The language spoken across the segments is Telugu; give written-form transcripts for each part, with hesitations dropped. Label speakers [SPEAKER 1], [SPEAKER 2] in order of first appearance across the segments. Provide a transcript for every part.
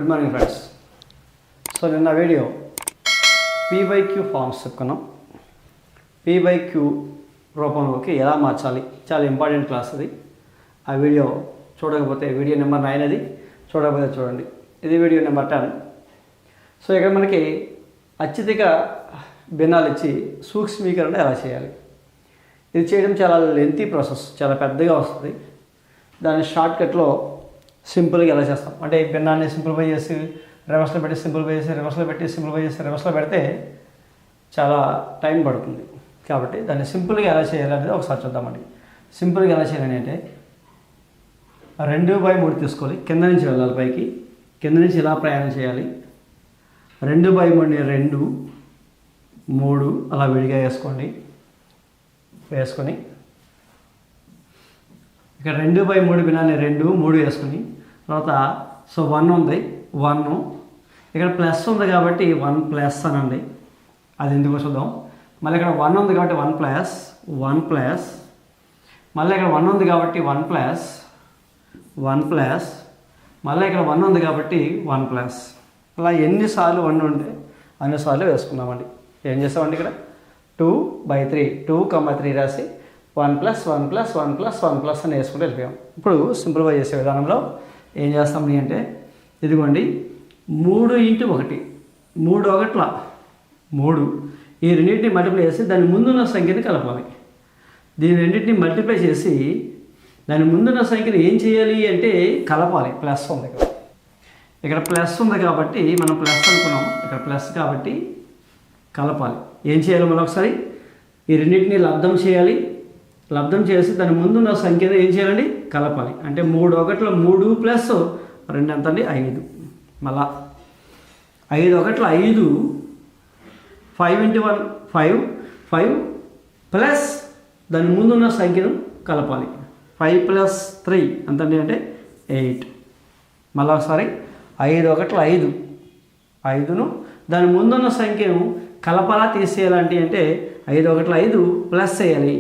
[SPEAKER 1] Good morning friends. సో నిన్న వీడియో P/Q ఫార్మ్స్ చెప్పుకున్నాం. P/Q రూపంలోకి ఎలా మార్చాలి, చాలా ఇంపార్టెంట్ క్లాస్ అది. ఆ వీడియో చూడకపోతే వీడియో నెంబర్ 9 అది, చూడకపోతే చూడండి. ఇది వీడియో నెంబర్ 10. సో ఇక్కడ మనకి అత్యధిక భిన్నాలు ఇచ్చి సూక్ష్మీకరణ ఎలా చేయాలి, ఇది చేయడం చాలా లెంతీ ప్రాసెస్, చాలా పెద్దగా వస్తుంది. దాని షార్ట్కట్లో సింపుల్గా ఎలా చేస్తాం అంటే ఈ భిన్నాన్ని సింప్లిఫై చేసి రివర్స్లో పెట్టి సింప్లిఫై చేసి రివర్స్లో పెట్టి సింప్లిఫై చేసి రివర్స్లో పెడితే చాలా టైం పడుతుంది. కాబట్టి దాన్ని సింపుల్గా ఎలా చేయాలి అనేది ఒకసారి చూద్దామండి. సింపుల్గా ఎలా చేయాలని అంటే 2/3 తీసుకోవాలి, కింద నుంచి వెళ్ళాలి పైకి, కింద నుంచి ఇలా ప్రయాణం చేయాలి. 2/3ని 2, 3 అలా విడిగా వేసుకొని ఇక్కడ 2/3 భిన్నాన్ని 2, 3 వేసుకుని తర్వాత 1 ఉంది, 1 ఇక్కడ ప్లస్ ఉంది కాబట్టి 1 ప్లస్ అనండి. అది ఎందుకో చూద్దాం. మళ్ళీ ఇక్కడ 1 ఉంది కాబట్టి 1 ప్లస్ మళ్ళీ ఇక్కడ 1 ఉంది కాబట్టి 1 ప్లస్ మళ్ళీ ఇక్కడ 1 ఉంది కాబట్టి 1 ప్లస్. అలా ఎన్నిసార్లు 1 ఉంటే అన్నిసార్లు వేసుకున్నామండి. ఏం చేస్తామండి, ఇక్కడ 2/3 2,3 రాసి 1 + 1 + 1 + 1 + అని వేసుకుంటూ వెళ్ళిపోయాం. ఇప్పుడు సింప్లిఫై చేసే విధానంలో ఏం చేస్తామని అంటే ఇదిగోండి 3 × 1 3 1 3 ఈ రెండింటిని మల్టిప్లై చేసి దాని ముందున్న సంఖ్యని కలపాలి. దీని రెండింటిని మల్టిప్లై చేసి దాని ముందున్న సంఖ్యను ఏం చేయాలి అంటే కలపాలి. ప్లస్ ఉంది ఇక్కడ ప్లస్ ఉంది కాబట్టి మనం ప్లస్ అనుకున్నాం, ఇక్కడ ప్లస్ కాబట్టి కలపాలి. ఏం చేయాలి, మనం ఒకసారి ఈ రెండింటిని లబ్ధం చేయాలి. లబ్ధం చేసి దాని ముందున్న సంఖ్యను ఏం చేయాలండి, కలపాలి. అంటే 3 1 3 + 2 ఎంత అండి, 5. మళ్ళా 5 1 5 5 × 1 5 ప్లస్ దాని ముందున్న సంఖ్యను కలపాలి. 5 + 3 ఎంతండి అంటే 8. మళ్ళీ ఒకసారి 5 1 5 5ను దాని ముందున్న సంఖ్యను కలపాలా తీసేయాలంటే అంటే 5 1 5 ప్లస్ చేయాలి.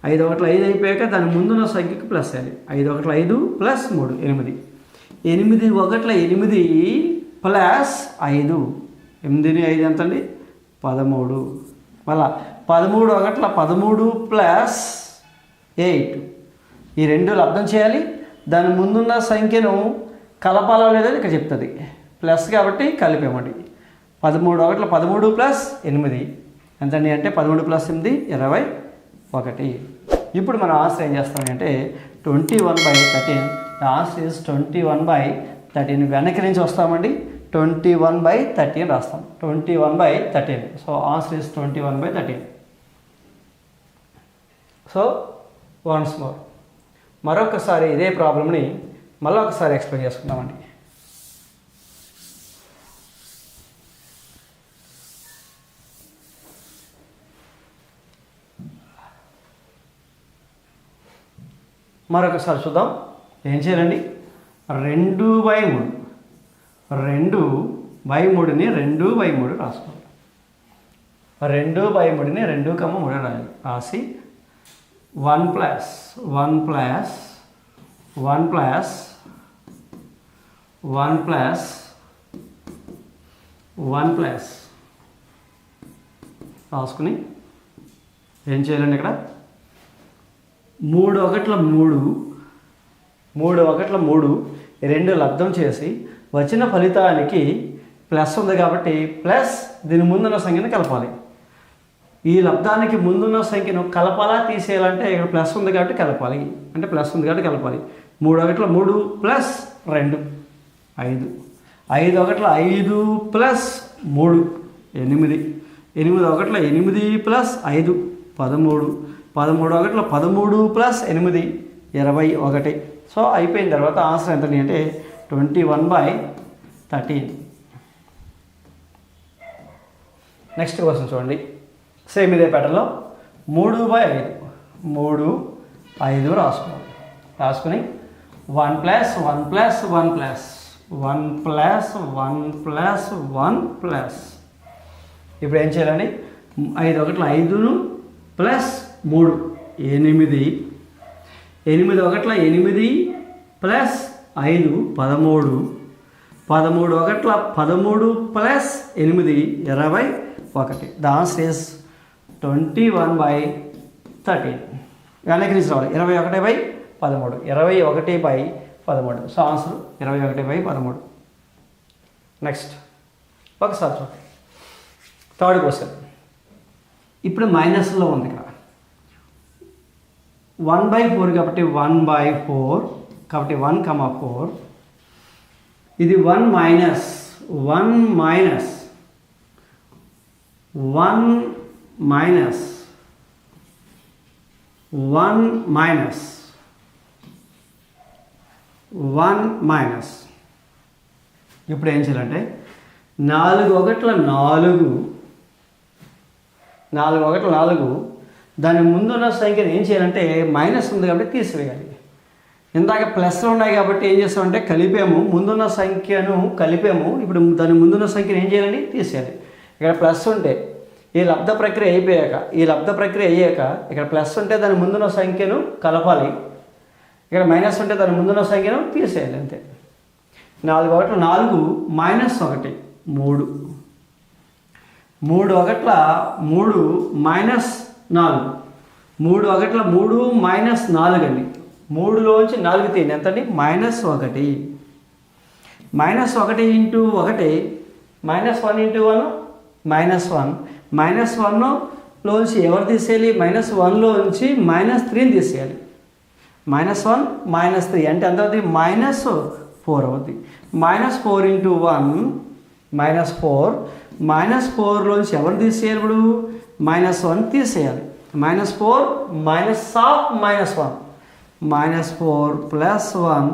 [SPEAKER 1] 5 1 5 అయిపోయాక దాని ముందున్న సంఖ్యకి ప్లస్ చేయాలి. 5 1 5 + 3 8 8 1 8 ప్లస్ 5 8 5 ఎంత అండి 13. మళ్ళా 13 1 13 ప్లస్ 8 ఈ రెండు లబ్ధం చేయాలి. దాని ముందున్న సంఖ్యను కలపాలా లేదని ఇక్కడ చెప్తుంది. ప్లస్ కాబట్టి కలిపామండి. 13 1 13 ప్లస్ 8 ఎంతండి అంటే 13 + 8 21. ఇప్పుడు మనం ఆన్సర్ ఏం చేస్తామంటే 21/13. The answer is 21/13. వెనక్కి నుంచి వస్తామండి, 21/13 రాస్తాం. 21/13. So answer is 21/13. So once more మరొకసారి ఇదే ప్రాబ్లమ్ని మళ్ళీ ఒకసారి ఎక్స్ప్లెయిన్ చేసుకుందామండి. మరొకసారి చూద్దాం. ఏం చేయాలండి, 2/3 2/3ని 2/3 రాసుకోవాలి. 2/3ని 2,3 రాయాలి. రాసి 1 + 1 + 1 + 1 + 1 + రాసుకుని ఏం చేయాలండి, ఇక్కడ 3 1 3 రెండు లబ్ధం చేసి వచ్చిన ఫలితానికి ప్లస్ ఉంది కాబట్టి ప్లస్ దీని ముందున్న సంఖ్యను కలపాలి. ఈ లబ్ధానికి ముందున్న సంఖ్యను కలపాలా తీసేయాలంటే ఇక్కడ ప్లస్ ఉంది కాబట్టి కలపాలి. అంటే ప్లస్ ఉంది కాబట్టి కలపాలి. 3 1 3 + 2 5 5 1 5 + 3 8 8 1 8 + 5 13 13 1 13 + 8 21. సో అయిపోయిన తర్వాత ఆన్సర్ ఎంత అంటే 21/13. నెక్స్ట్ క్వశ్చన్ చూడండి. సేమ్ ఇదే ప్యాటర్న్లో 3/5 3/5 రాసుకోవాలి. రాసుకుని 1 + 1 + 1 + 1 + 1 + 1 + ఇప్పుడు ఏం చేయాలండి, 5 1 5ను + 3 8 8 1 8 + 5 13 13 ఒకట్ల 13 ప్లస్ 8 21. The answer is 21/13. వెనక్కి తీసుకురావాలి. 21/13. 21/13. So answer 21/13. నెక్స్ట్ ఒకసారి చూడండి. Third question. ఇప్పుడు మైనస్లో ఉంది ఇక్కడ 1/4 కాబట్టి 1/4 కాబట్టి 1,4. ఇది 1 minus 1 minus 1 minus 1 minus 1 minus. ఇప్పుడు ఏం చేయాలంటే 4 ఒకట్ల 4 దాని ముందున్న సంఖ్యను ఏం చేయాలంటే మైనస్ ఉంది కాబట్టి తీసివేయాలి. ఇందాక ప్లస్లు ఉన్నాయి కాబట్టి ఏం చేస్తామంటే కలిపాము, ముందున్న సంఖ్యను కలిపాము. ఇప్పుడు దాని ముందున్న సంఖ్యను ఏం చేయాలండి? తీసేయాలి. ఇక్కడ ప్లస్ ఉంటే ఈ లబ్ధ ప్రక్రియ అయ్యాక ఇక్కడ ప్లస్ ఉంటే దాని ముందున్న సంఖ్యను కలపాలి. ఇక్కడ మైనస్ ఉంటే దాని ముందున్న సంఖ్యను తీసేయాలి. అంతే. 4 ఒకట్ల 4 మైనస్ 1 3. 3 ఒకట్ల 3 మైనస్ 4. 3 ఒకట్ల 3 మైనస్ 4 అండి. 3లోంచి 4 తీయండి. ఎంతండి? -1. -1 ఇంటూ 1 -1 ఇంటూ 1 -1. -1లోంచి ఎవరు తీసేయాలి? -1లోంచి -3ని తీసేయాలి. -1 -3 అంటే ఎంత అవుతుంది? -4 అవుతుంది. -4 ఇంటూ 1 -4. -4లోంచి ఎవరు తీసేయాలి? ఇప్పుడు -1 తీసేయాలి. -4 minus of -1 -4 plus 1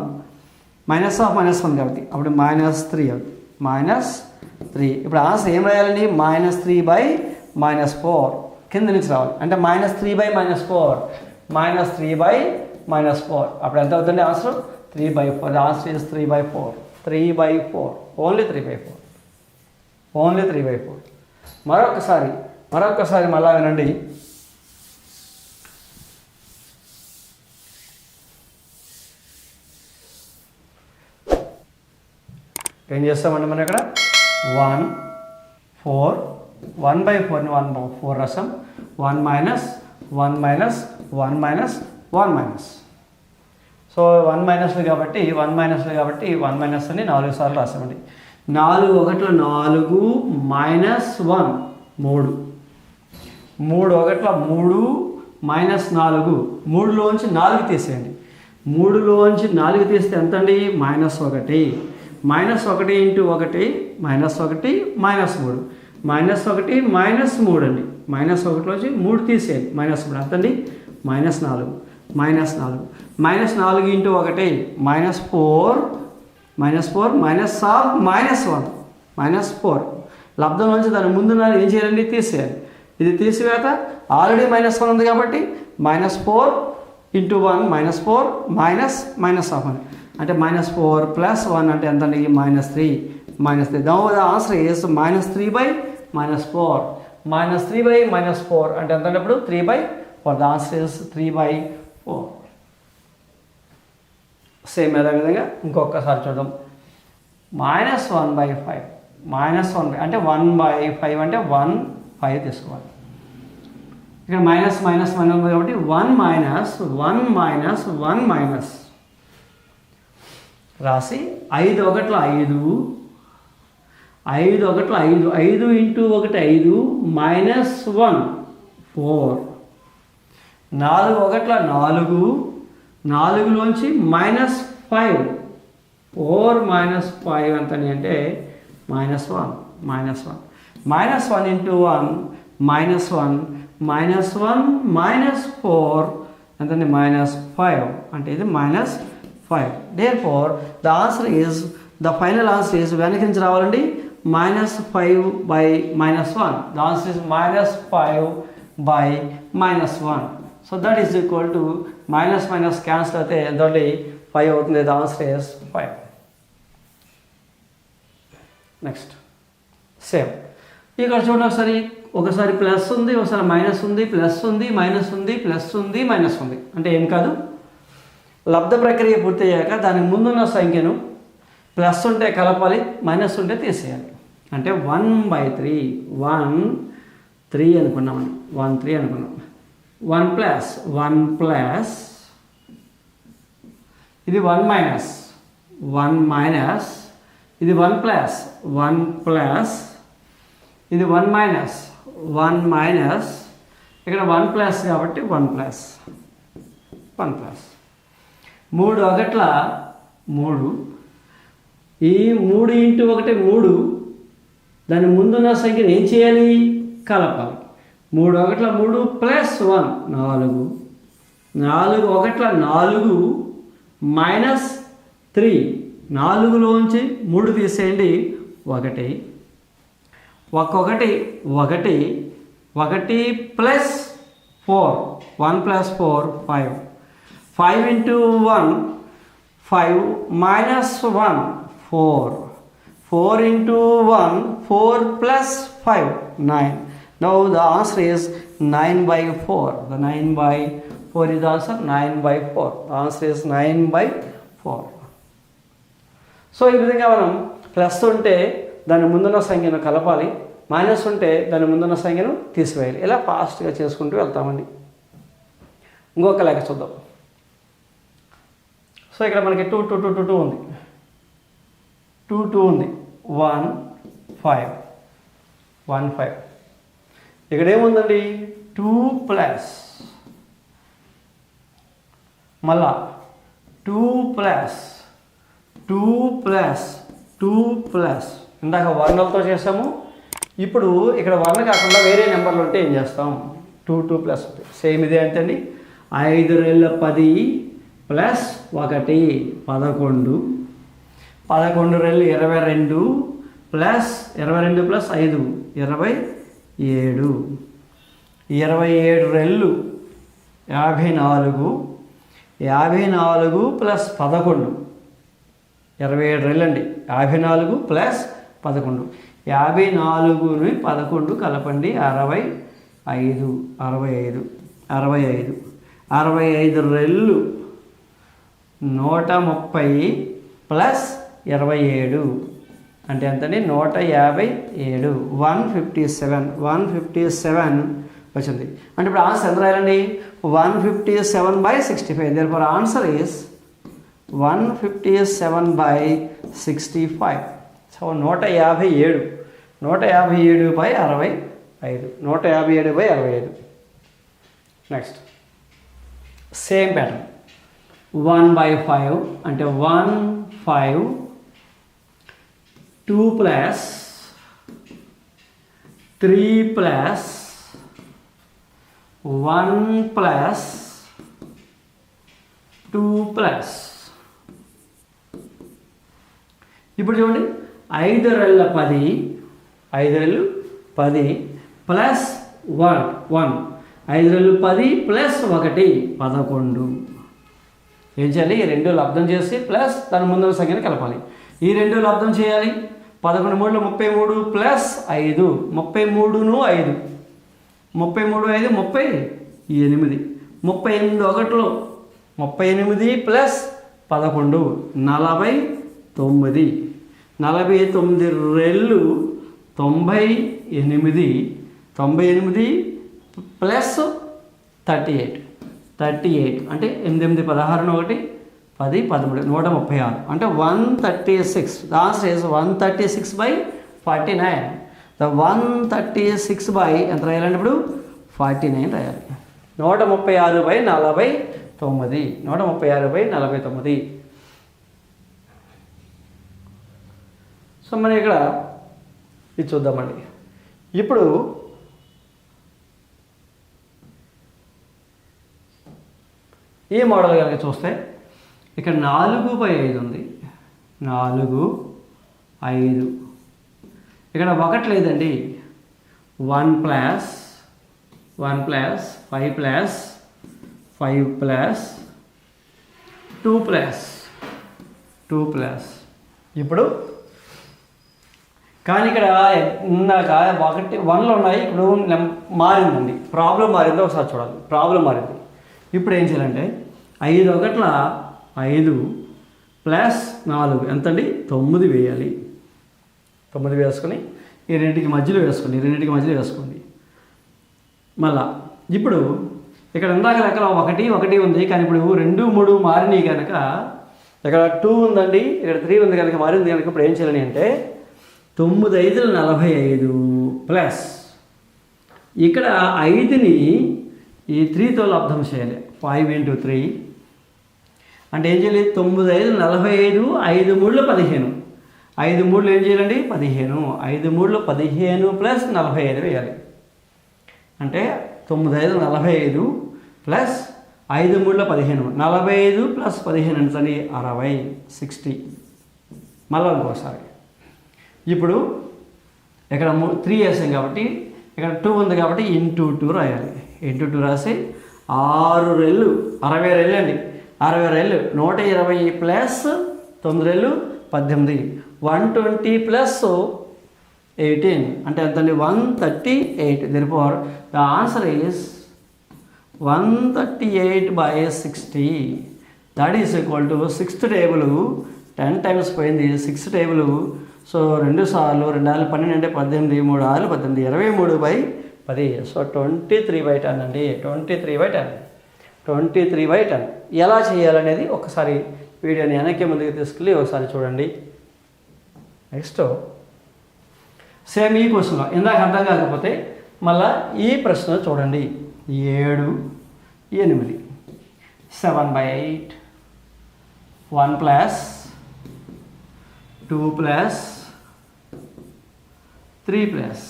[SPEAKER 1] minus of -1 కాబట్టి అప్పుడు -3 అవుతుంది. -3. ఇప్పుడు ఆన్సర్ ఏం రాయాలండి? -3/-4 కింద నుంచి రావాలి. అంటే -3/-4 -3/-4 అప్పుడు ఎంత అవుతుంది answer? 3/4. Answer is 3/4. 3/4. Only 3/4. Only 3/4. మరొకసారి మళ్ళా వినండి. ఏం చేస్తామండి మనం ఇక్కడ 1 4 1/4ని 1/4 రాసాం. 1 minus 1 minus 1 minus 1 minus. So 1 మైనస్లు కాబట్టి 1 మైనస్ అని 4 సార్లు రాసామండి. 4 ఒకట్ల 4 మైనస్ 1 3. 3 ఒకట్ల 3 మైనస్ 4. 3లోంచి 4 తీసేయండి. 3లోంచి 4 తీస్తే ఎంత అండి? -1. -1 ఇంటూ 1 -1 -3. -1 -3 అండి. -1లోంచి 3 తీసేయాలి. -3 అంతండి -4. -4 ఇంటూ 1 -4 మైనస్ ఆఫ్ -1 -4. లబ్ధంలోంచి దాని ముందు ఏం చేయాలండి? తీసేయాలి. ఇది తీసివేత ఆల్రెడీ -1 ఉంది కాబట్టి -4 ఇంటూ 1 -4 మైనస్ ఆఫ్ అని అంటే -4 ప్లస్ 1 అంటే ఎంత అండి? -3. The answer is -3/-4. -3/-4 అంటే ఎంత అంటే ఇప్పుడు 3/4. The answer is 3/4. సేమ్ అదేవిధంగా ఇంకొకసారి చూద్దాం. -1/5 -1 అంటే 1/5 అంటే 1/5 తీసుకోవాలి. ఇక్కడ మైనస్ ఉంది కాబట్టి 1 మైనస్ రాసి 5 ఒకట్ల 5 5 ఒకట్ల 5 5 ఇంటూ 1 5 -1 4. 4 ఒకట్ల 4 4లోంచి -5 4 -5 ఎంతని అంటే -1 -1 ఇంటూ 1 -1 -4 ఎంతండి? -5 అంటే ఇది -5. Therefore the answer is the final answer is వెనక్కి నుంచి రావాలండి -5/-1. The answer is -5/-1. So that is equal to minus cancel అయితే ఎంత 5 అవుతుంది. The answer is 5. Next same ఇక్కడ చూడండి. ఒకసారి ప్లస్ ఉంది, ఒకసారి మైనస్ ఉంది, ప్లస్ ఉంది, మైనస్ ఉంది, ప్లస్ ఉంది, మైనస్ ఉంది. అంటే ఏం కాదు, లబ్ధ ప్రక్రియ పూర్తయ్యాక దాని ముందున్న సంఖ్యను ప్లస్ ఉంటే కలపాలి, మైనస్ ఉంటే తీసేయాలి. అంటే 1/3 1 3 అనుకున్నామండి, 1 3 అనుకున్నాం. 1 ప్లస్ 1 ప్లస్ ఇది 1 మైనస్ 1 మైనస్ ఇది 1 ప్లస్ 1 ప్లస్ ఇది 1 మైనస్ 1 మైనస్ ఇక్కడ 1 ప్లస్ కాబట్టి 1 ప్లస్ 1 ప్లస్ 3 ఒకట్ల 3. ఈ 3 ఇంటూ 1 3. దాని ముందున్న సంఖ్యను ఏం చేయాలి? కలపాలి. 3 ఒకట్ల 3 ప్లస్ 1 4. 4 ఒకట్ల 4 మైనస్ 3. 4లోంచి 3 తీసేయండి, 1. 1 plus 4 1 plus 4 5. 5 into 1 5 minus 1 4. 4 into 1 4 plus 5 9. Now the answer is 9/4. The 9/4 is the answer. 9/4. The answer is 9/4. So ఈ విధంగా మనం ప్లస్ ఉంటే దాని ముందున్న సంఖ్యను కలపాలి, మైనస్ ఉంటే దాని ముందున్న సంఖ్యను తీసివేయాలి. ఇలా ఫాస్ట్గా చేసుకుంటూ వెళ్తామండి. ఇంకొక లెక్క చూద్దాం. సో ఇక్కడ మనకి 2 2 2 2 2 ఉంది, 2 2 ఉంది, 1 5 1 5. ఇక్కడ ఏముందండి? 2 ప్లస్ మళ్ళా 2 ప్లస్ 2 ప్లస్ 2 ప్లస్ ఇందాక వర్ణలతో చేసాము. ఇప్పుడు ఇక్కడ వర్ణ కాకుండా వేరే నెంబర్లు ఉంటే ఏం చేస్తాం? 2 2 ప్లస్ సేమ్ ఇదే అంతేండి. 5 రెళ్ళ 10 ప్లస్ 1 11. 11 రెళ్ళు 22 plus 22 plus 5 27. 27 రెళ్ళు 54. 54 ప్లస్ 11 27 రెళ్ళు అండి. 54 ప్లస్ 11. 54ని 11 కలపండి, 65. 65 రెళ్ళు 130 ప్లస్ 27 అంటే ఎంతండి? 157. 157 వచ్చింది. అంటే ఇప్పుడు ఆన్సర్ ఎంత రాయాలండి? 157/65. Therefore answer is 157/65. So 157. 157/65. 157/65. Next same pattern. 1/5 అంటే 1 5. 2 ప్లస్ 3 ప్లస్ 1 ప్లస్ 2 ప్లస్. ఇప్పుడు చూడండి, 5 రెళ్ళ 10 5 రెళ్ళు 10 ప్లస్ 1 5 రెళ్ళు 10 ప్లస్ 1 11. ఏం చేయాలి? ఈ రెండు లబ్ధం చేసి ప్లస్ దాని ముందున్న సంఖ్యను కలపాలి. ఈ రెండు లబ్ధం చేయాలి. 11 3 33 ప్లస్ 5 33ను 5 33 5 38. 38 ఒకటిలో 38 ప్లస్ 11 49. 49 రెళ్ళు 98. 98 ప్లస్ 38 అంటే 8 16 1 10 13 136 అంటే 136. The answer is 136/49. ద 136 ఎంత రాయాలంటే ఇప్పుడు 49 రాయాలి. 136/49. 136/49. సో మనం ఇక్కడ ఇది చూద్దామండి. ఇప్పుడు ఈ మోడల్ కనుక చూస్తే ఇక్కడ 4/5 ఉంది. 4 5. ఇక్కడ 1 లేదండి. 1 plus 1 plus 5 plus 5 plus 2 plus 2 plus. ఇప్పుడు కానీ ఇక్కడ ఇందాక 1లో ఉన్నాయి, ఇప్పుడు మారిందండి. ప్రాబ్లం మారిందో ఒకసారి చూడాలి. ప్రాబ్లం మారింది. ఇప్పుడు ఏం చేయాలంటే 5 ఒకట్ల 5 ప్లస్ 4 ఎంతండి 9 వేయాలి. 9 వేసుకొని ఈ రెండింటికి మధ్యలో వేసుకోండి. మళ్ళా ఇప్పుడు ఇక్కడ ఇందాక లెక్కలో 1 1 ఉంది, కానీ ఇప్పుడు 2 3 మారినాయి కనుక ఇక్కడ 2 ఉందండి, ఇక్కడ 3 ఉంది కనుక మారింది కనుక ఇప్పుడు ఏం చేయాలి అంటే 9 5 45 ప్లస్ ఇక్కడ 5ని ఈ 3తో లబ్ధం చేయాలి. 5 × 3 అంటే ఏం చేయాలి 9 5 45, 5 3 15, 5 3 ఏం చేయాలండి 15, 5 3 15 ప్లస్ 45 వేయాలి. అంటే 9 5 45 ప్లస్ 5 3 15, 45 ప్లస్ 15 ఎంతండి 60, 60. మళ్ళీ ఇంకోసారి ఇప్పుడు ఇక్కడ 3 వేసాం కాబట్టి ఇక్కడ 2 ఉంది కాబట్టి ఇంటూ 2 రాయాలి. ఇంటూ 2 రాసి 6 రెళ్ళు 60 రెళ్ళు అండి, 60 రెళ్ళు 120 ప్లస్ 9 రెళ్ళు 18, 120 ప్లస్ 18 అంటే ఎంతండి 138. therefore the answer is 138/60. that is equal to 6th table 10 times పోయింది 6th టేబుల్. సో 2 సార్లు 2 6 12 అంటే 18, 3 6 18, 23/10. సో 23/10 అండి, 23/10. ఎలా చేయాలనేది ఒకసారి వీడియోని వెనక్కి ముందుకు తీసుకెళ్ళి ఒకసారి చూడండి. నెక్స్ట్ సేమ్ ఈ క్వశ్చన్లో ఇందాక అర్థం కాకపోతే మళ్ళీ ఈ ప్రశ్న చూడండి. 7 8 7/8 1 ప్లస్ 2 ప్లస్ 3 ప్లస్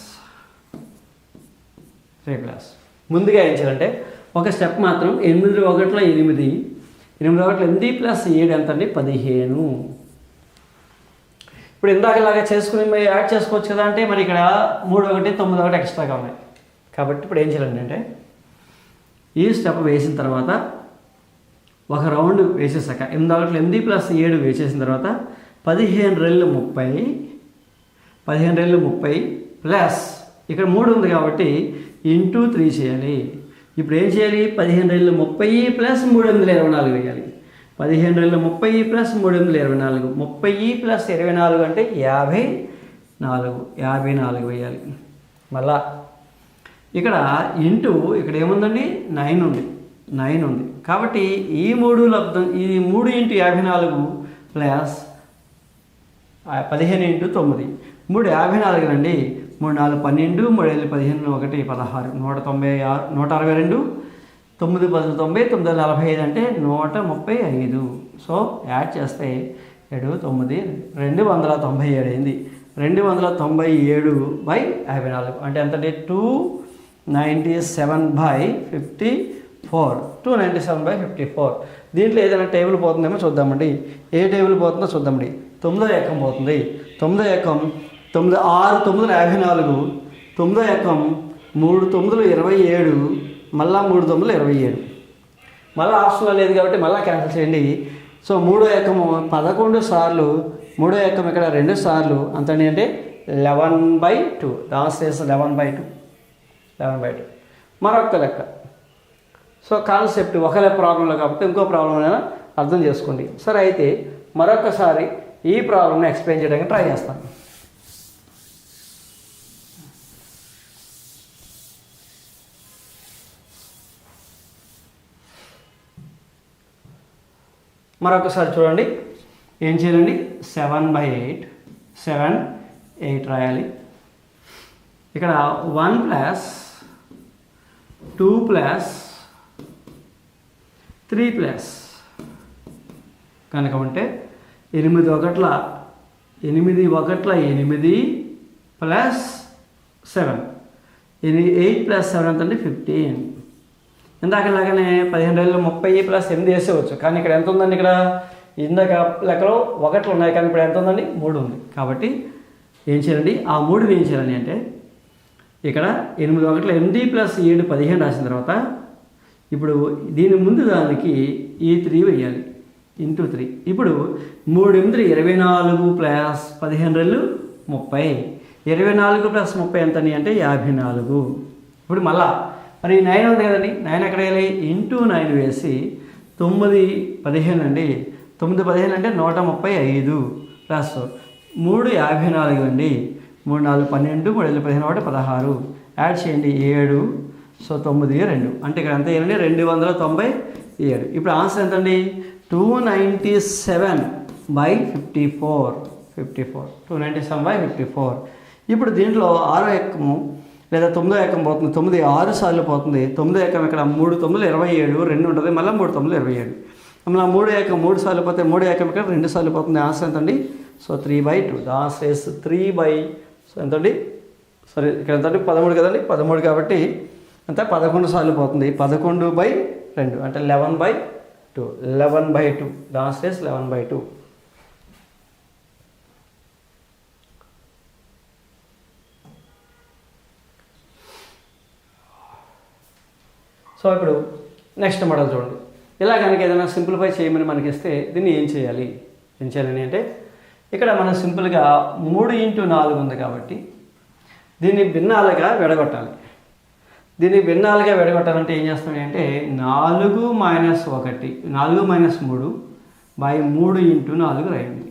[SPEAKER 1] ముందుగా ఏం చేయాలంటే ఒక స్టెప్ మాత్రం 8 1 8 8 1 8 ప్లస్ 7 ఎంత అండి 15. ఇప్పుడు ఇందాకలాగా చేసుకుని మరి యాడ్ చేసుకోవచ్చు కదా అంటే మరి ఇక్కడ 3 1 9 1 ఎక్స్ట్రాగా ఉన్నాయి కాబట్టి ఇప్పుడు ఏం చేయాలండి అంటే ఈ స్టెప్ వేసిన తర్వాత ఒక రౌండ్ వేసేసాక 8 1 8 ప్లస్ 7 వేసేసిన తర్వాత 15 రెళ్ళు 30, 15 రెళ్ళు 30 ప్లస్ ఇక్కడ 3 ఉంది కాబట్టి ఇంటూ 3 చేయాలి. ఇప్పుడు ఏం చేయాలి 15 రెళ్ళు 30 ప్లస్ 3 8 24 వేయాలి. 15 రెళ్ళు 30 ప్లస్ 3 8 24, 30 ప్లస్ 24 అంటే 54 వేయాలి. మళ్ళా ఇక్కడ ఇంటూ ఇక్కడ ఏముందండి 9 ఉంది కాబట్టి ఈ 3 లబ్ధం ఈ 3 × 54 ప్లస్ 15 × 9 3 54 అండి, 3 4 12, 3 5 15, 1 16, 162, 9 10 90, 9 45 అంటే 135. సో యాడ్ చేస్తే 7 9 297 అయింది. 297/54 అంటే ఎంతంటే 297/54. 297/54. దీంట్లో ఏదైనా టేబుల్ పోతుందేమో చూద్దామండి. ఏ టేబుల్ పోతుందో చూద్దామండి. 9వ ఎకం పోతుంది. 9వ ఎకం 9 6 9 54, 9వ ఎకం 3 9 27, మళ్ళీ 3 9 27. మళ్ళీ ఆప్షన్లో లేదు కాబట్టి మళ్ళీ క్యాన్సిల్ చేయండి. సో 3వ ఎకము 11 సార్లు, 3వ ఎకం ఇక్కడ 2 సార్లు అంతని అంటే 11/2. ఆన్సర్ 11/2. మరొక లెక్క. సో కాన్సెప్ట్ ఒకలే ప్రాబ్లంలో కాబట్టి ఇంకో ప్రాబ్లం అయినా అర్థం చేసుకోండి. సరే అయితే మరొకసారి ఈ ప్రాబ్లమ్ని ఎక్స్ప్లెయిన్ చేయడానికి ట్రై చేస్తాను. మరొకసారి చూడండి. ఏం చేయాలండి 7/8 8 రాయాలి. ఇక్కడ 1 ప్లస్ 2 ప్లస్ 3 ప్లస్ కనుక ఉంటే 8 1 ప్లస్ 7 8 ప్లస్ 7 ఎంత అండి 15. ఇందాకలాగానే 15 రెళ్ళు 30 ప్లస్ 8 వేసేవచ్చు, కానీ ఇక్కడ ఎంత ఉందండి, ఇక్కడ ఇందాక లెక్కలో 1 ఉన్నాయి కానీ ఇప్పుడు ఎంత ఉందండి 3 ఉంది. కాబట్టి ఏం చేయాలండి ఆ 3ని ఏం చేయాలని అంటే ఇక్కడ 8 1 8 ప్లస్ 7 15 రాసిన తర్వాత ఇప్పుడు దీని ముందు దానికి ఈ 3 వేయాలి ఇంటూ 3. ఇప్పుడు 3 8 24 ప్లస్ 15 రెళ్ళు 30, 24 ప్లస్ 30 ఎంతని అంటే 54. ఇప్పుడు మళ్ళా మరి 9 ఉంది కదండి, 9 ఎక్కడ వేయాలి ఇంటూ 9 వేసి 9 15 అండి, 9 15 అంటే 135 ప్లస్ 3 54 అండి. 3 4 12, 3 5 15 ఒకటి 16 యాడ్ చేయండి 7. సో 9 2 అంటే ఇక్కడ ఎంత అయ్యిందండి 297. ఇప్పుడు ఆన్సర్ ఎంతండి 297/54. 297/54. ఇప్పుడు దీంట్లో 6వ ఎక్కము లేదా 9వ ఎక్కం పోతుంది. 9 6 సార్లు పోతుంది. 9వ ఎక్కం ఇక్కడ 3 9 27, 2 ఉంటుంది, మళ్ళీ 3 9 27. మళ్ళీ 3వ ఎక్కం 3 సార్లు పోతే 3వ ఎక్కం ఇక్కడ 2 సార్లు పోతుంది. ఆన్సర్ ఎంతండి so 3/2. The answer is 3 so ఎంతండి సరే ఇక్కడ ఎంతండి 13 కదండి 13 కాబట్టి అంతా 11 సార్లు పోతుంది. 11/2 అంటే 11/2. 11/2. The answer is 11/2. సో ఇప్పుడు నెక్స్ట్ మోడల్ చూడండి. ఇలా కనుక ఏదైనా సింప్లిఫై చేయమని మనకి ఇస్తే దీన్ని ఏం చేయాలి అంటే ఇక్కడ మనం సింపుల్గా 3x4 ఉంది కాబట్టి దీన్ని భిన్నాలుగా విడగొట్టాలి. దీన్ని భిన్నాలుగా విడగొట్టాలంటే ఏం చేస్తాం అంటే 4 - 1 4 - 3/3x4 రాయండి.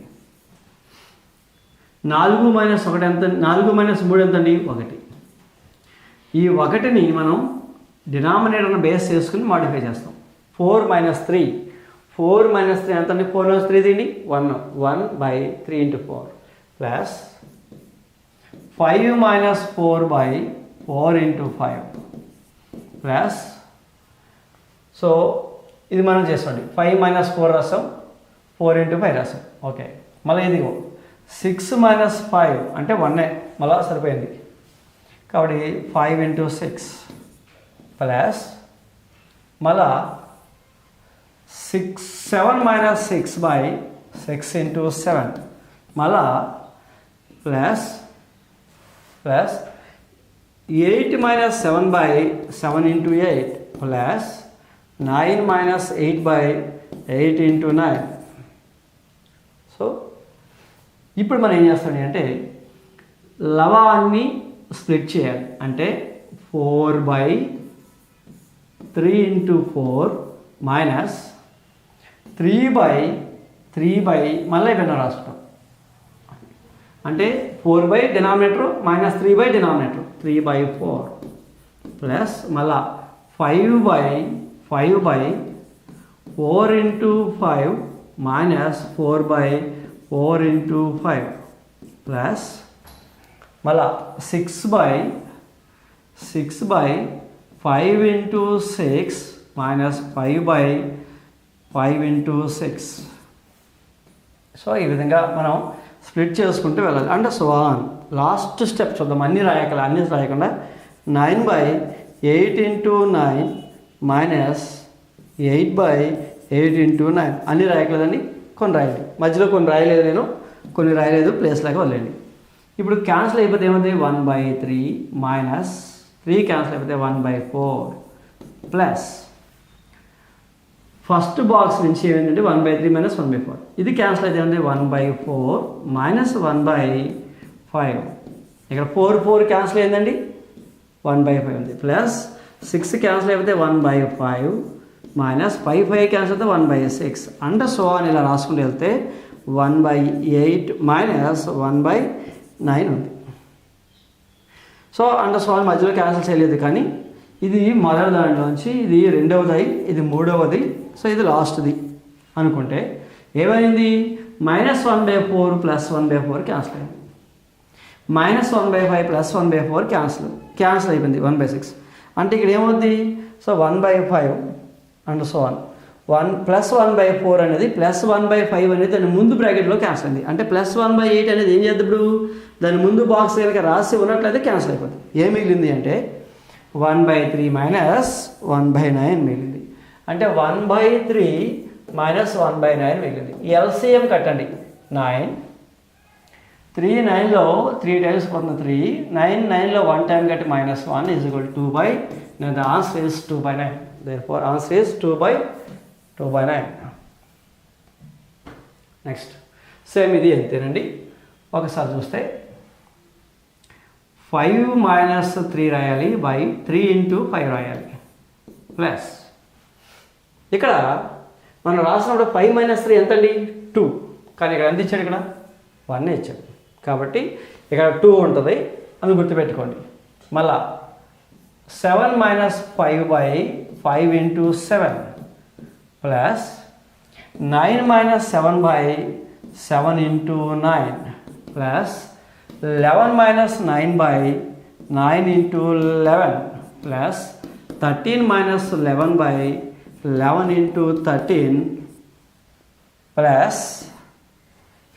[SPEAKER 1] 4 - 1 ఎంత? 4 - 3 ఎంతండి 1. ఈ 1ని మనం డినామినేటర్ను బేస్ చేసుకుని మాడిఫై చేస్తాం. 4 - 3 ఎంతండి 4 - 3 తీయండి 1/3 ప్లస్ 5 - 4/4 ప్లస్ సో ఇది మనం చేస్తామండి 5 - 4 రాస్తాం 4/5 రాస్తాం. ఓకే మళ్ళీ ఇదిగో 6 - 5 అంటే 1 మళ్ళీ సరిపోయింది కాబట్టి 5/6 ప్లస్ మళ్ళా 7 - 6/6/7 మళ్ళా ప్లస్ 8 - 7/7/8 ప్లస్ 9 - 8/8/9. సో ఇప్పుడు మనం ఏం చేస్తాం అంటే లవాన్ని స్ప్లిట్ చేయాలి. అంటే 4/3/4 మైనస్ 3/3 మళ్ళీ ఇవన్నీ రాసుకుంటాం. అంటే 4 డినామినేటర్ మైనస్ 3 డినామినేటర్ 3/4 ప్లస్ మళ్ళా 5/5 మైనస్ 4/4 ప్లస్ మళ్ళా 6/5 మైనస్ 5/6. సో ఈ విధంగా మనం స్ప్లిట్ చేసుకుంటూ వెళ్ళాలి. అంటే సో లాస్ట్ స్టెప్ చూద్దాం. అన్నీ రాయకుండా 9/8/9 మైనస్ 8/8/9 అన్నీ రాయకలేదండి. కొన్ని రాయండి. మధ్యలో కొన్ని రాయలేదు, నేను కొన్ని రాయలేదు, ప్లేస్ లాగా వదిలేండి. ఇప్పుడు క్యాన్సిల్ అయిపోతే ఏమైంది 1/3 మైనస్ 3 క్యాన్సిల్ అయిపోతే 1/4 ప్లస్ ఫస్ట్ బాక్స్ నుంచి ఏమైందంటే 1/3 మైనస్ 1/4 ఇది క్యాన్సిల్ అయితే ఏమైంది 1/4 మైనస్ 1/5 ఇక్కడ 4 క్యాన్సిల్ అయిందండి 1/5 ఉంది ప్లస్ 6 క్యాన్సిల్ అయిపోతే 1/5 మైనస్ 5 క్యాన్సిల్ అయితే 1/6 అంటే సో అని ఇలా రాసుకుంటూ వెళ్తే 1/8 మైనస్ 1/9 ఉంది. సో అంటే సో మధ్యలో క్యాన్సిల్ చేయలేదు, కానీ ఇది మొదటి దాంట్లోంచి ఇది రెండవది, ఇది మూడవది, సో ఇది లాస్ట్ది అనుకుంటే ఏమైంది -1/4 ప్లస్ 1/4 క్యాన్సిల్ అయింది. -1/5 ప్లస్ 1/4 క్యాన్సిల్ అయిపోయింది 1/6 అంటే ఇక్కడ ఏమవుద్ది సో 1/5 అండ్ సో 1 ప్లస్ 1/4 అనేది ప్లస్ 1/5 అనేది దాని ముందు బ్రాకెట్లో క్యాన్సిల్ అయింది. అంటే ప్లస్ 1/8 అనేది ఏం చేద్దాం ఇప్పుడు దాని ముందు బాక్స్ కనుక రాసి ఉన్నట్లయితే క్యాన్సిల్ అయిపోతుంది. ఏం మిగిలింది అంటే 1/3 మైనస్ 1/9 మిగిలింది. అంటే 1/3 మైనస్ 1/9 మిగిలింది. ఎల్సిఎం కట్టండి 9 3 9లో 3 టైమ్స్ పోతుంది 3 9 9లో 1 టైం కట్టి -1 is equal 2/9. The answer is 2/9. Therefore answer is 2/9. Next same ఇది అంతేనండి. ఒకసారి చూస్తే 5 మైనస్ 3 రాయాలి బై 3 × 5 రాయాలి ప్లస్ ఇక్కడ మనం రాసినప్పుడు 5 - 3 ఎంతండి 2, కానీ ఇక్కడ ఎంత ఇచ్చాడు, ఇక్కడ 1 ఇచ్చాడు. కాబట్టి ఇక్కడ 2 ఉంటుంది అని గుర్తుపెట్టుకోండి. మళ్ళా 7 - 5/5 × 7 ప్లస్ 9 - 7/7 × 9 ప్లస్ 11 - 9/9 × 11 ప్లస్ 13 - 11/11 × 13 ప్లస్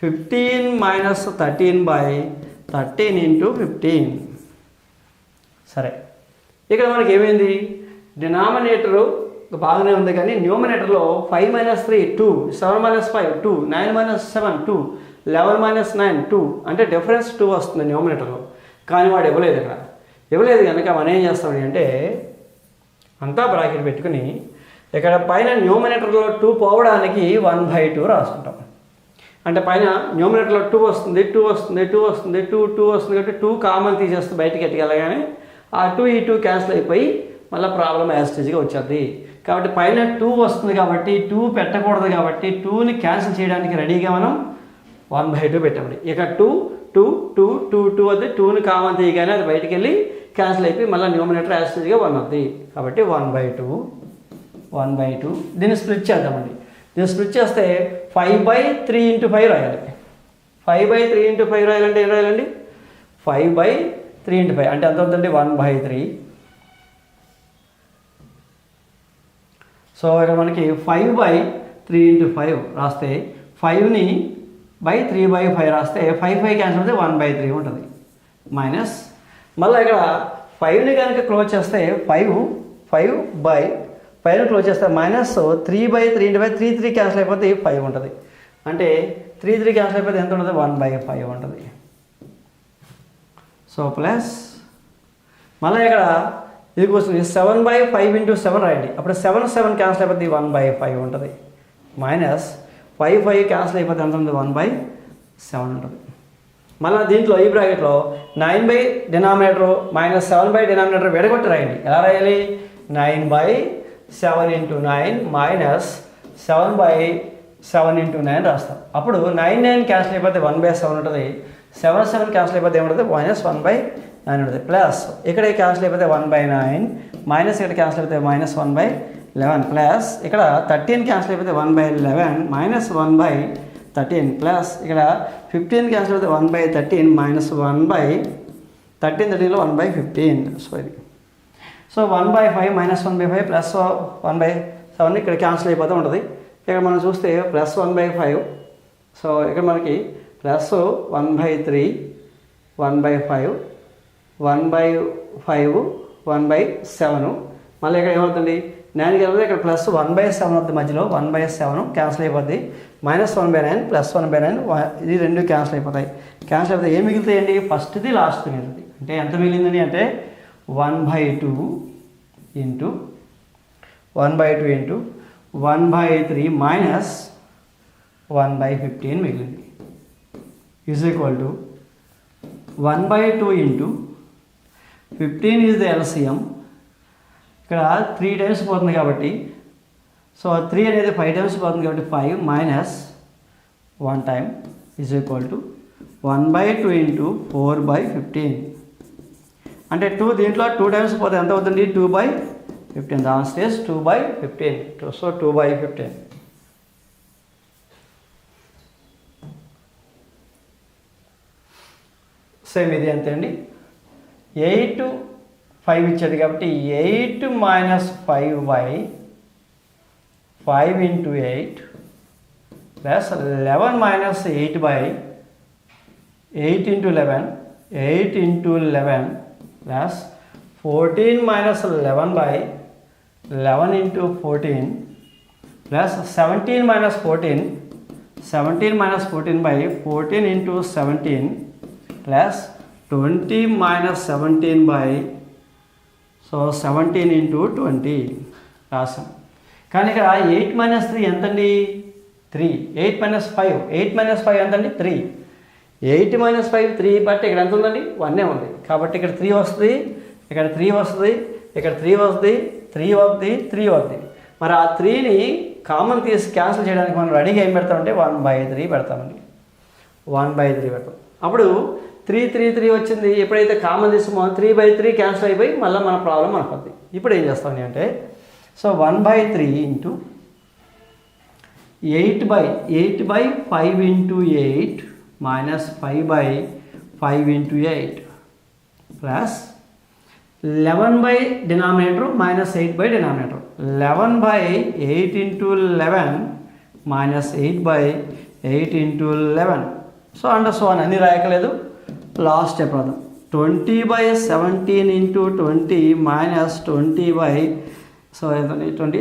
[SPEAKER 1] 15 - 13/13 × 15. సరే, ఇక్కడ మనకి ఏమైంది, డినామినేటరు బాగానే ఉంది కానీ న్యూమినేటర్లో 5 - 3 2, 7 - 5 2, 9 - 7 2, 11 - 9 2, అంటే డిఫరెన్స్ 2 వస్తుంది న్యూమినేటర్లో. కానీ వాడు ఇవ్వలేదు, ఇక్కడ ఇవ్వలేదు కనుక మనం ఏం చేస్తామని అంటే అంతా బ్రాకెట్ పెట్టుకుని ఇక్కడ పైన న్యూమినేటర్లో 2 పోవడానికి 1/2 రాసుకుంటాం. అంటే పైన న్యూమినేటర్లో 2 వస్తుంది, 2 వస్తుంది, 2 వస్తుంది, 2 2 వస్తుంది కాబట్టి 2 కామన్ తీసేస్తే బయటికి ఎట్టుకెళ్ళగానే ఆ 2 ఈ 2 క్యాన్సిల్ అయిపోయి మళ్ళీ ప్రాబ్లం యాస్టేజ్గా వచ్చేది. కాబట్టి పైన 2 వస్తుంది కాబట్టి 2 పెట్టకూడదు కాబట్టి 2ని క్యాన్సిల్ చేయడానికి రెడీగా మనం 1/2 పెట్టామండి. ఇక 2 2 2 2 2 వద్ద 2ని కామన్ తీయగానే అది బయటికి వెళ్ళి క్యాన్సిల్ అయిపోయి మళ్ళీ న్యూమినేటర్ యాస్టేజ్గా 1 అవుతుంది. కాబట్టి 1/2 దీన్ని స్ప్లిట్ చేద్దామండి. దీన్ని స్ప్లిట్ చేస్తే 5/3 × 5 రాయాలి. 5/3 × 5 రాయాలంటే ఏం రాయాలండి, 5/3 × 5 అంటే ఎంత అవుతుందండి 1/3. సో ఇక్కడ మనకి 5/3 × 5 రాస్తే 5ని 3/5 రాస్తే 5 క్యాన్సిల్ అయితే 1/3 ఉంటుంది. మైనస్ మళ్ళీ ఇక్కడ 5ని కనుక క్లోజ్ చేస్తే 5/5ని క్లోజ్ చేస్తే మైనస్ 3/3 × 5 3 క్యాన్సిల్ అయిపోతే 5 ఉంటుంది. అంటే 3 క్యాన్సిల్ అయిపోతే ఎంత ఉంటుంది 1/5 ఉంటుంది. సో ప్లస్ మళ్ళీ ఇక్కడ ఇది వస్తుంది 7/5 × 7 రాయండి. అప్పుడు 7 క్యాన్సిల్ అయిపోతే 1/5 ఉంటుంది. మైనస్ 5 క్యాన్సిల్ అయిపోతే ఎంత ఉంటుంది 1/7 ఉంటుంది. మళ్ళీ దీంట్లో ఈ బ్రాకెట్లో 9 డినామినేటర్ మైనస్ 7 డినామినేటర్ విడగొట్టి రాయండి. ఎలా రాయాలి, 9/7 × 9 మైనస్ 7/7 × 9 రాస్తాం. అప్పుడు 9 క్యాన్సిల్ అయిపోతే 1/7 ఉంటుంది. 7 క్యాన్సిల్ అయిపోతే ఏముంటుంది -1/9 ఉంటుంది. ప్లస్ ఇక్కడ క్యాన్సిల్ అయిపోతే 1/9 మైనస్ ఇక్కడ క్యాన్సిల్ అయిపోతే -1/11 ప్లస్ ఇక్కడ 13 క్యాన్సిల్ అయిపోతే 1/11 మైనస్ 1/13 ప్లస్ ఇక్కడ 15 క్యాన్సిల్ అయిపోతే 1/13 మైనస్ 1/13 1/15. సో 1/5 మైనస్ 1/5 ప్లస్ 1/7 ఇక్కడ క్యాన్సిల్ అయిపోతూ ఉంటుంది. ఇక్కడ మనం చూస్తే ప్లస్ 1/5. సో ఇక్కడ మనకి ప్లస్ 1/3 1/5 1/5 1/7. మళ్ళీ ఇక్కడ ఏమవుతుంది 9 కలిపితే ఇక్కడ ప్లస్ 1/7 అవుతుంది. మధ్యలో 1/7 క్యాన్సిల్ అయిపోద్ది. -1/9 ప్లస్ 1/9 ఇది 2 క్యాన్సిల్ అయిపోతాయి. క్యాన్సిల్ అయిపోతే ఏం మిగులుతాయండి, ఫస్ట్ది లాస్ట్ మిగులుతుంది. అంటే ఎంత మిగిలిందని అంటే 1/2 × 1/3 మైనస్ 1/15 మిగిలింది is equal to 1/2 × 15 is the LCM. ఇక్కడ 3 టైమ్స్ పోతుంది కాబట్టి సో 3 అనేది 5 టైమ్స్ పోతుంది కాబట్టి 5 minus 1 time is equal to 1/2 × 4/15. అంటే 2 దీంట్లో 2 టైమ్స్ పోతే ఎంత అవుతుంది 2/15. దాని స్టేజ్ 2/15. సో 2/15. సేమ్ ఇది అంతే అండి. 8 5 ఇచ్చాడు కాబట్టి 8 - 5/5 × 8 ప్లస్ 11 - 8/8 × 11 8 × 11 ప్లస్ 14 - 11/11 × 14 ప్లస్ 17 - 14 17 - 14/14 × 17 ప్లస్ 20 - 17 × 20 రాసాం. కానీ ఇక్కడ 8 - 3 ఎంతండి 3. 8 - 5 8 - 5 ఎంతండి 3. 8 - 5 3 బట్ ఇక్కడ ఎంత ఉందండి 1 ఉంది. కాబట్టి ఇక్కడ 3 వస్తుంది, ఇక్కడ 3 వస్తుంది, ఇక్కడ 3 వస్తుంది, 3 వస్తుంది, 3 వస్తుంది. మరి ఆ 3ని కామన్ తీసి క్యాన్సిల్ చేయడానికి మనం రెడీగా ఏం పెడతామంటే 1/3 పెడతామండి. 1/3 పెడతాం. అప్పుడు 3 వచ్చింది. ఎప్పుడైతే కామన్ తీసుకోమో 3/3 క్యాన్సిల్ అయిపోయి మళ్ళీ మన ప్రాబ్లం మనకు వద్ది. ఇప్పుడు ఏం చేస్తామని అంటే so 1/3 into 8/5 into 8 minus 5/5 into 8 plus 11 denominator minus 8 denominator 11/8 into 11 minus 8/8 into 11. So under so అని అన్నీ రాయకలేదు. లాస్ట్ స్టెప్ రాద్దాం. 20/17 ఇంటూ 20 మైనస్ 20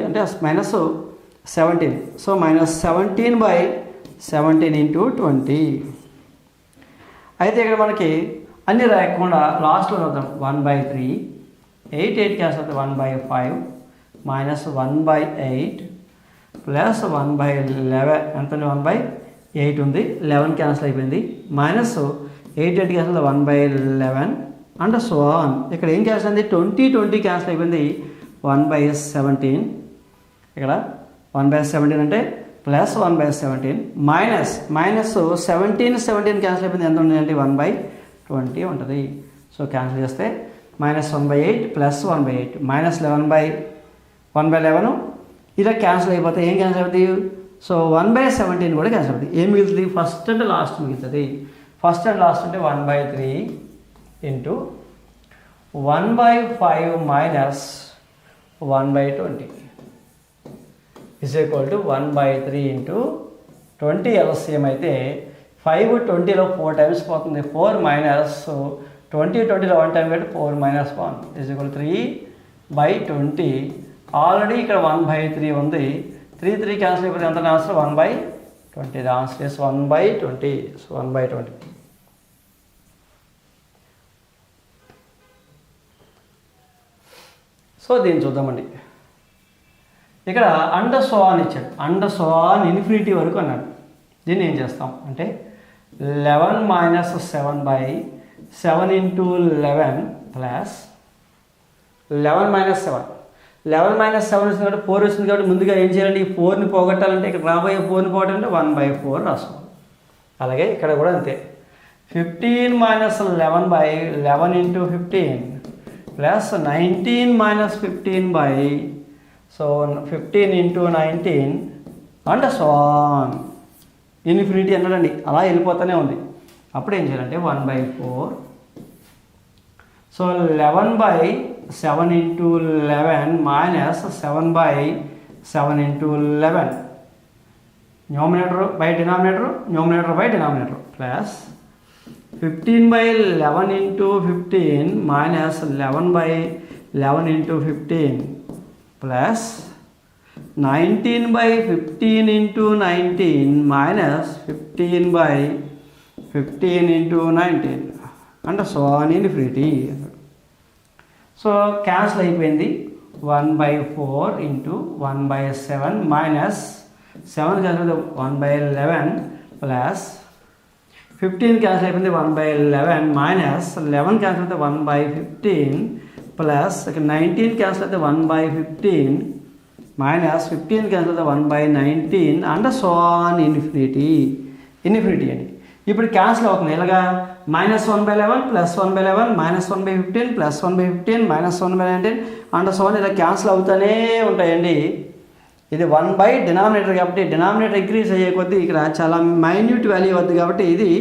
[SPEAKER 1] అంటే మైనస్ 17. So minus 17/17 into 20. అయితే ఇక్కడ మనకి అన్నీ రాయకుండా లాస్ట్లో రాద్దాం. 1/3 8 క్యాన్సిల్ అవుతుంది. 1/5 మైనస్ 1/8 ప్లస్ 1/11 ఎంత 1/8 ఉంది. 11 క్యాన్సిల్ అయిపోయింది. Minus 8 cancel 1/11 and so on. ఇక్కడ ఏం క్యాన్సిల్ అయింది 20 క్యాన్సిల్ అయిపోయింది. 1/17 ఇక్కడ 1/17 అంటే ప్లస్ 1/17 మైనస్ 17 క్యాన్సిల్ అయిపోయింది. ఎంత ఉంది అంటే 1/20 ఉంటుంది. సో క్యాన్సిల్ చేస్తే మైనస్ 1/8 ప్లస్ 1/8 మైనస్ 1/11 ఇలా క్యాన్సిల్ అయిపోతే ఏం క్యాన్సిల్ అవుతుంది. సో 1/17 కూడా క్యాన్సిల్ అవుతుంది. ఏం మిగులుతుంది ఫస్ట్ అండ్ లాస్ట్ మిగులుతుంది. ఫస్ట్ అండ్ లాస్ట్ అంటే 1/3 into 1/5 minus 1/20 is equal to 1/3 into 20 LCM అయితే 5 20లో 4 టైమ్స్ పోతుంది. 4 మైనస్ 20లో 1 టైం పెట్టి 4 మైనస్ 1 ఇస్ ఈక్వల్ 3/20. ఆల్రెడీ ఇక్కడ 1/3 ఉంది. 3 క్యాన్సిల్ అయిపోతే ఎంత answer 1/20. The answer is 1/20. So 1/20. So దీన్ని చూద్దామండి. ఇక్కడ అండర్ సో ఆన్ ఇచ్చాడు. అండర్ సో ఆన్ ఇన్ఫినిటీ వరకు అన్నాడు. దీన్ని ఏం చేస్తాం అంటే 11 మైనస్ 7/7 ఇంటూ 11 ప్లస్ 11 మైనస్ 7 వచ్చింది కాబట్టి 4 వచ్చింది కాబట్టి ముందుగా ఏం చేయాలంటే ఈ 4ని పోగొట్టాలంటే ఇక్కడ రాబోయే 4ని పోగొట్టాలంటే 1/4 రాసుకోవాలి. అలాగే ఇక్కడ కూడా అంతే. 15 minus 11/11 into 15 plus 19 minus 15 into 19 and so on infinity అన్నాడండి. అలా వెళ్ళిపోతూనే ఉంది. అప్పుడు ఏం చేయాలంటే 1/4. So 11/7 into 11 minus 7/7 into 11 numerator by denominator plus 15/11 into 15 minus 11/11 into 15 plus 19/15 into 19 minus 15/15 into 19 అంటే so on infinity. So cancel అయిపోయింది. 1/4 into 1/7 minus 7 cancel 1/11 plus 15 cancel అయిపోయింది. 1/11 మైనస్ 11 క్యాన్సిల్ అయితే 1/15 ప్లస్ 19 క్యాన్సిల్ అయితే 1/15 మైనస్ 15 క్యాన్సిల్ అయితే 1/19 అండ్ సో ఆన్ ఇన్ఫినిటీ అండి. ఇప్పుడు క్యాన్సిల్ అవుతుంది. ఇలాగా minus 1/11 plus 1/11 minus 1/15 plus 1/15 minus 1/19 and so on ఇలా క్యాన్సిల్ అవుతూనే ఉంటాయండి. ఇది 1 డినామినేటర్ కాబట్టి డినామినేటర్ ఇంక్రీజ్ అయ్యే కొద్దీ ఇక్కడ చాలా మైన్యూట్ వాల్యూ వద్దు కాబట్టి ఇది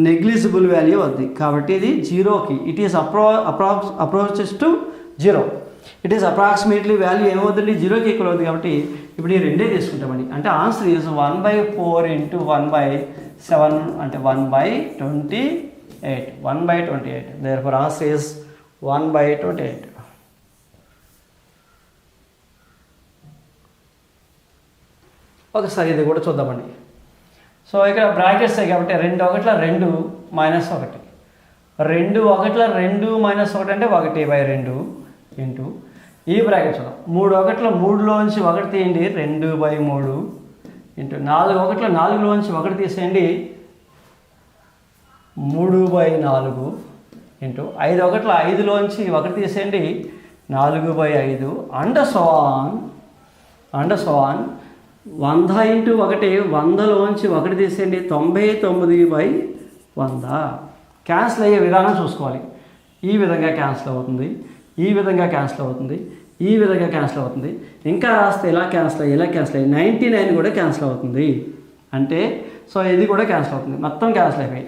[SPEAKER 1] నెగ్లిజిబుల్ వాల్యూ వద్ది కాబట్టి ఇది జీరోకి it is approaches to 0. It is approximately value ఏమవుతుంది 0కి ఈక్వల్ అవుతుంది కాబట్టి ఇప్పుడు ఈ రెండే తీసుకుంటామండి. అంటే ఆన్సర్ ఈజ్ 1/4 ఇంటూ 1/7 అంటే 1/28. 1/28. Therefore answer is 1/28. ఒకసారి ఇది కూడా చూద్దామండి. సో ఇక్కడ బ్రాకెట్స్ కాబట్టి 2 1 2 మైనస్ 1 2 1 2 మైనస్ 1 అంటే 1/2 ఇంటూ ఈ బ్రాకెట్ చూద్దాం. 3 1 3లోంచి 1 తీయండి 2/3 ఇంటూ 4 1 4లోంచి 1 తీసేయండి 3/4 ఇంటూ 5 1 5లోంచి 1 తీసేయండి 4/5 అండ్ సో ఆన్ 100 ఇంటూ 1 100లోంచి 1 తీసేయండి 99/100. క్యాన్సిల్ అయ్యే విధానం చూసుకోవాలి. ఈ విధంగా క్యాన్సిల్ అవుతుంది, ఈ విధంగా క్యాన్సిల్ అవుతుంది, ఈ విధంగా క్యాన్సిల్ అవుతుంది. ఇంకా రాస్తే ఇలా క్యాన్సిల్ అయ్యి 99 కూడా క్యాన్సిల్ అవుతుంది. అంటే సో ఇది కూడా క్యాన్సిల్ అవుతుంది, మొత్తం క్యాన్సిల్ అయిపోయి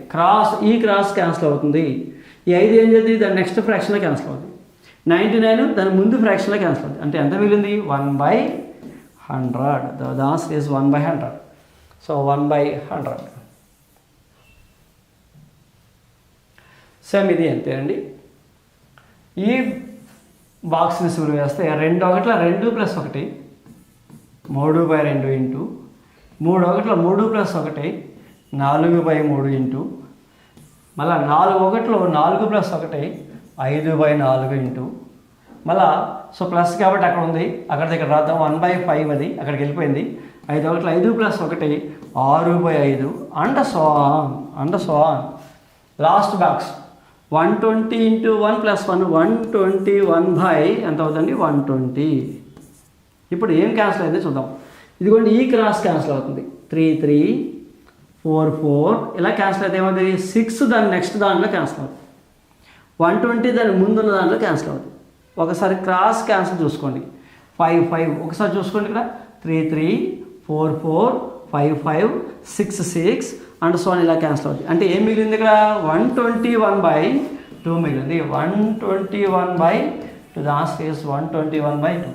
[SPEAKER 1] ఈ క్రాస్ క్యాన్సిల్ అవుతుంది. ఈ 5 ఏం చేద్ది, దాని నెక్స్ట్ ఫ్రాక్షన్లో క్యాన్సిల్ అవుతుంది. 99 దాని ముందు ఫ్రాక్షన్లో క్యాన్సిల్ అవుతుంది. అంటే ఎంత మిగిలింది, 1/100. The answer is 1/100. So 1/100. Same ఇది అంతేనండి. ఈ బాక్స్ని సింబల్ వేస్తే 2 1 2 + 1 3/2 ఇంటూ 3 1 3 + 1 4/3 ఇంటూ మళ్ళీ 4 1 4 + 1 5/4 ఇంటూ మళ్ళా సో ప్లస్ కాబట్టి అక్కడ ఉంది, అక్కడ దగ్గర రాద్దాం 1/5 అది అక్కడికి వెళ్ళిపోయింది. 5 1 5 + 1 6/5 and so on. Last box 120 into 1 + 1 121 ఎంత అవుతుంది, 120. ఇప్పుడు ఏం క్యాన్సిల్ అయిందో చూద్దాం. ఇదిగోండి ఈ క్రాస్ క్యాన్సిల్ అవుతుంది, 3 3 4 4 ఇలా క్యాన్సిల్ అయితే ఏమవుతుంది, 6 దాని నెక్స్ట్ దాంట్లో క్యాన్సిల్ అవుతుంది, 120 దాని ముందున్న దాంట్లో క్యాన్సిల్ అవుతుంది. ఒకసారి క్రాస్ క్యాన్సిల్ చూసుకోండి, 5 5 ఒకసారి చూసుకోండి ఇక్కడ 3 3 4 4 5 5 6 6 అండ్ సో ఇలా క్యాన్సిల్ అవుతుంది. అంటే ఏం మిగిలింది ఇక్కడ, 121/2 మిగిలింది. 121/2 ద ఆన్సర్ ఈస్ 121/2.